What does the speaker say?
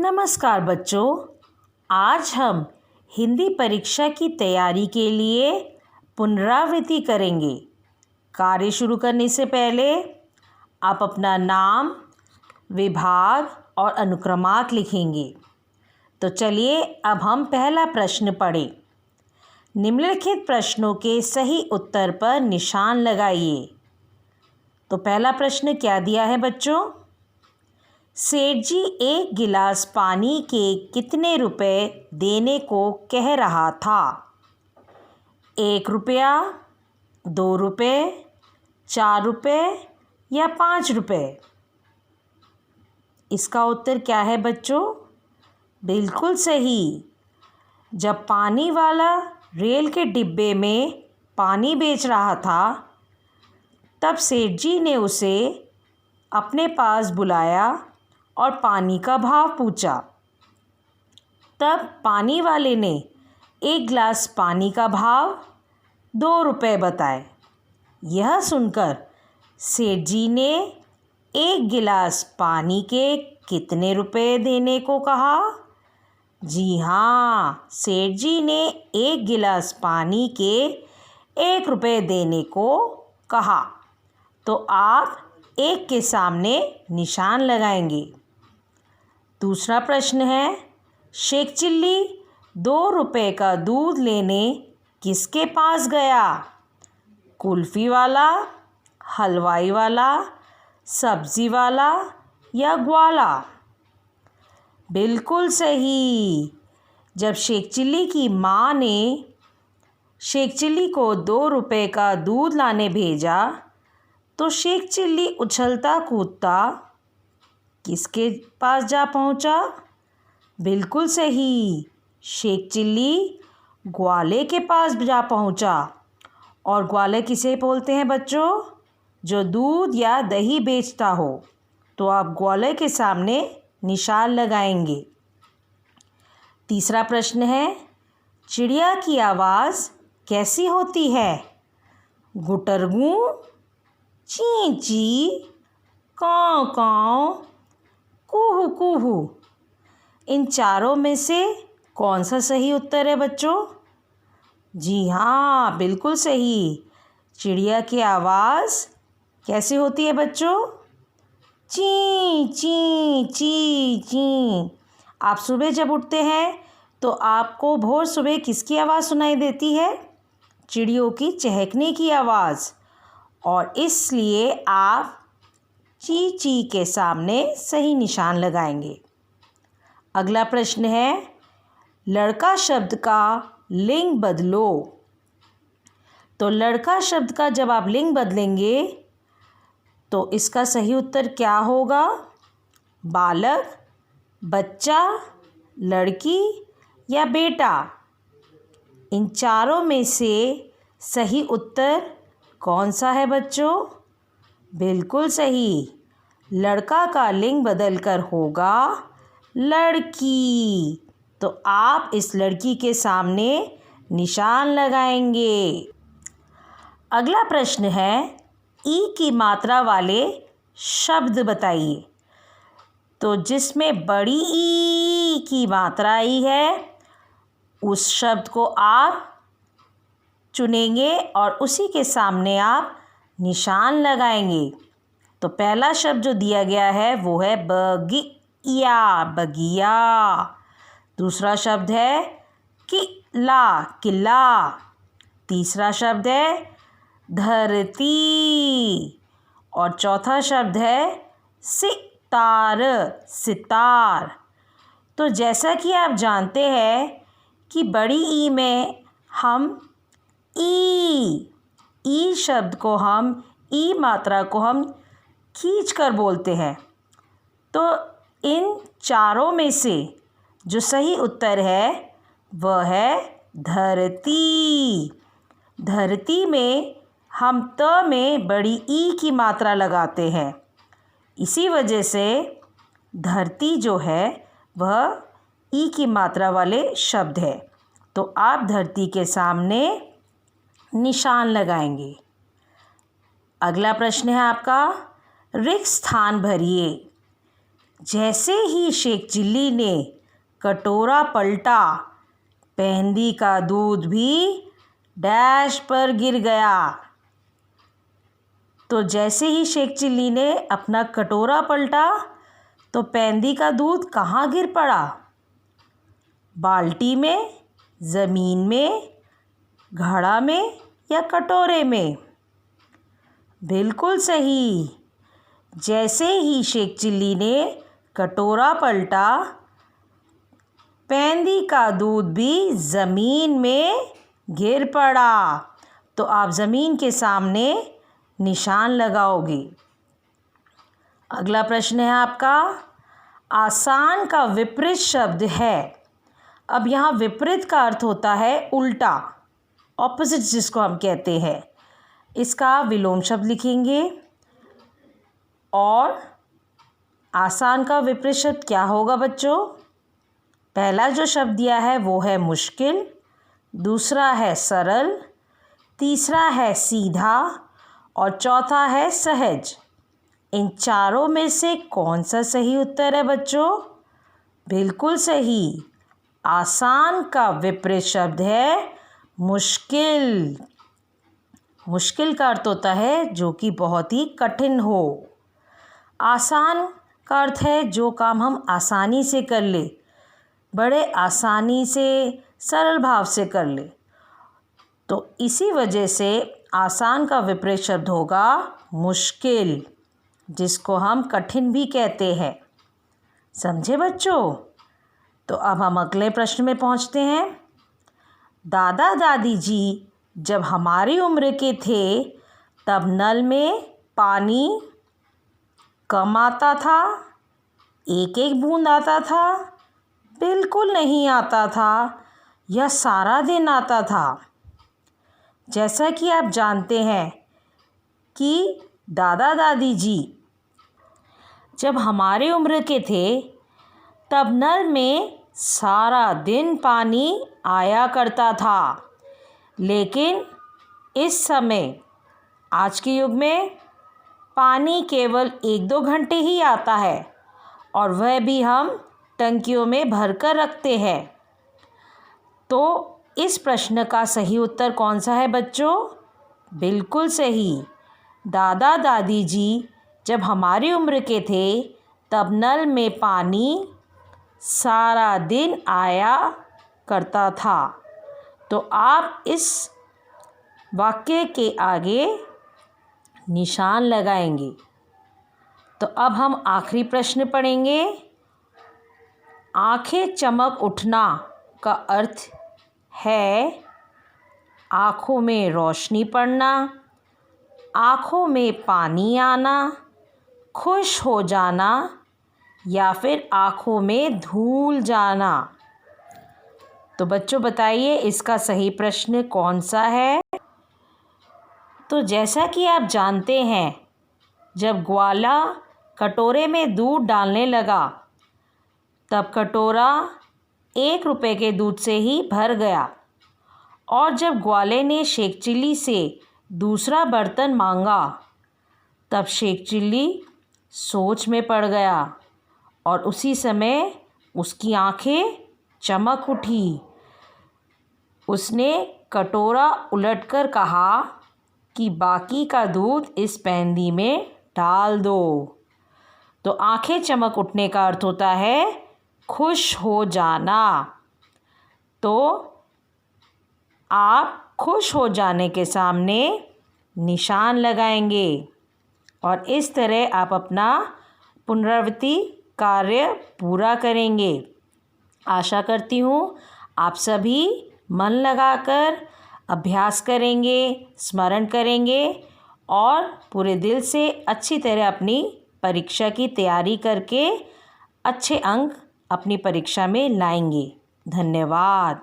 नमस्कार बच्चों, आज हम हिंदी परीक्षा की तैयारी के लिए पुनरावृत्ति करेंगे। कार्य शुरू करने से पहले आप अपना नाम, विभाग और अनुक्रमांक लिखेंगे। तो चलिए अब हम पहला प्रश्न पढ़ें। निम्नलिखित प्रश्नों के सही उत्तर पर निशान लगाइए। तो पहला प्रश्न क्या दिया है बच्चों? सेठ जी एक गिलास पानी के कितने रुपए देने को कह रहा था? 1 रुपया, 2 रुपये, 4 रुपये या 5 रुपये? इसका उत्तर क्या है बच्चों? बिल्कुल सही। जब पानी वाला रेल के डिब्बे में पानी बेच रहा था, तब सेठ जी ने उसे अपने पास बुलाया और पानी का भाव पूछा। तब पानी वाले ने 1 गिलास पानी का भाव 2 रुपये बताए। यह सुनकर सेठ जी ने 1 गिलास पानी के कितने रुपए देने को कहा? जी हाँ, सेठ जी ने 1 गिलास पानी के 1 रुपये देने को कहा। तो आप 1 के सामने निशान लगाएंगे। दूसरा प्रश्न है, शेख चिल्ली 2 रुपये का दूध लेने किसके पास गया? कुल्फ़ी वाला, हलवाई वाला, सब्ज़ी वाला या ग्वाला? बिल्कुल सही। जब शेख चिल्ली की माँ ने शेख चिल्ली को 2 रुपये का दूध लाने भेजा, तो शेख चिल्ली उछलता कूदता किसके पास जा पहुंचा? बिल्कुल सही, शेख चिल्ली ग्वाले के पास जा पहुंचा। और ग्वाले किसे बोलते हैं बच्चों? जो दूध या दही बेचता हो। तो आप ग्वाले के सामने निशान लगाएंगे। तीसरा प्रश्न है, चिड़िया की आवाज़ कैसी होती है? गुटरगू, ची ची, काँव काँव, कूहू कूहू। इन चारों में से कौन सा सही उत्तर है बच्चों? जी हाँ, बिल्कुल सही। चिड़िया की आवाज़ कैसी होती है बच्चों? ची ची ची ची। आप सुबह जब उठते हैं तो आपको भोर सुबह किसकी आवाज़ सुनाई देती है? चिड़ियों की चहकने की आवाज़। और इसलिए आप ची ची के सामने सही निशान लगाएंगे। अगला प्रश्न है, लड़का शब्द का लिंग बदलो। तो लड़का शब्द का जब आप लिंग बदलेंगे तो इसका सही उत्तर क्या होगा? बालक, बच्चा, लड़की या बेटा? इन चारों में से सही उत्तर कौन सा है बच्चों? बिल्कुल सही। लड़का का लिंग बदलकर होगा लड़की। तो आप इस लड़की के सामने निशान लगाएंगे। अगला प्रश्न है, ई की मात्रा वाले शब्द बताइए। तो जिसमें बड़ी ई की मात्रा आई है, उस शब्द को आप चुनेंगे और उसी के सामने आप निशान लगाएंगे। तो पहला शब्द जो दिया गया है वो है बगिया, बगिया। दूसरा शब्द है किला, किला। तीसरा शब्द है धरती। और चौथा शब्द है सितार, सितार। तो जैसा कि आप जानते हैं कि बड़ी ई में हम ई शब्द को हम ई मात्रा को हम खींच कर बोलते हैं। तो इन चारों में से जो सही उत्तर है वह है धरती। धरती में हम त में बड़ी ई की मात्रा लगाते हैं। इसी वजह से धरती जो है वह ई की मात्रा वाले शब्द है। तो आप धरती के सामने निशान लगाएंगे। अगला प्रश्न है आपका, रिक्त स्थान भरिए। जैसे ही शेख चिल्ली ने कटोरा पलटा, पेंदी का दूध भी डैश पर गिर गया। तो जैसे ही शेख चिल्ली ने अपना कटोरा पलटा तो पेंदी का दूध कहाँ गिर पड़ा? बाल्टी में, ज़मीन में, घड़ा में या कटोरे में? बिल्कुल सही। जैसे ही शेख चिल्ली ने कटोरा पलटा, पेंदी का दूध भी ज़मीन में गिर पड़ा। तो आप ज़मीन के सामने निशान लगाओगे। अगला प्रश्न है आपका, आसान का विपरीत शब्द है। अब यहाँ विपरीत का अर्थ होता है उल्टा, ऑपोजिट जिसको हम कहते हैं। इसका विलोम शब्द लिखेंगे और आसान का विपरीत शब्द क्या होगा बच्चों? पहला जो शब्द दिया है वो है मुश्किल, दूसरा है सरल, तीसरा है सीधा और चौथा है सहज। इन चारों में से कौन सा सही उत्तर है बच्चों? बिल्कुल सही। आसान का विपरीत शब्द है मुश्किल। मुश्किल का अर्थ होता है जो कि बहुत ही कठिन हो। आसान का अर्थ है जो काम हम आसानी से कर ले, बड़े आसानी से, सरल भाव से कर ले। तो इसी वजह से आसान का विपरीत शब्द होगा मुश्किल, जिसको हम कठिन भी कहते हैं। समझे बच्चों? तो अब हम अगले प्रश्न में पहुंचते हैं। दादा दादी जी जब हमारी उम्र के थे तब नल में पानी कम आता था, एक एक बूंद आता था, बिल्कुल नहीं आता था या सारा दिन आता था। जैसा कि आप जानते हैं कि दादा दादी जी जब हमारे उम्र के थे तब नल में सारा दिन पानी आया करता था, लेकिन इस समय आज के युग में पानी केवल 1-2 घंटे ही आता है और वह भी हम टंकियों में भर कर रखते हैं। तो इस प्रश्न का सही उत्तर कौन सा है बच्चों? बिल्कुल सही। दादा दादी जी जब हमारी उम्र के थे तब नल में पानी सारा दिन आया करता था। तो आप इस वाक्य के आगे निशान लगाएंगे। तो अब हम आखिरी प्रश्न पढ़ेंगे। आंखें चमक उठना का अर्थ है आँखों में रोशनी पड़ना, आँखों में पानी आना, खुश हो जाना या फिर आँखों में धूल जाना। तो बच्चों बताइए इसका सही प्रश्न कौन सा है? तो जैसा कि आप जानते हैं, जब ग्वाला कटोरे में दूध डालने लगा तब कटोरा 1 रुपये के दूध से ही भर गया और जब ग्वाले ने शेख चिल्ली से दूसरा बर्तन मांगा तब शेख चिल्ली सोच में पड़ गया और उसी समय उसकी आंखें चमक उठी। उसने कटोरा उलटकर कहा कि बाकी का दूध इस पेंदी में डाल दो। तो आंखें चमक उठने का अर्थ होता है खुश हो जाना। तो आप खुश हो जाने के सामने निशान लगाएंगे और इस तरह आप अपना पुनरावृत्ति कार्य पूरा करेंगे। आशा करती हूँ आप सभी मन लगाकर अभ्यास करेंगे, स्मरण करेंगे और पूरे दिल से अच्छी तरह अपनी परीक्षा की तैयारी करके अच्छे अंक अपनी परीक्षा में लाएंगे। धन्यवाद।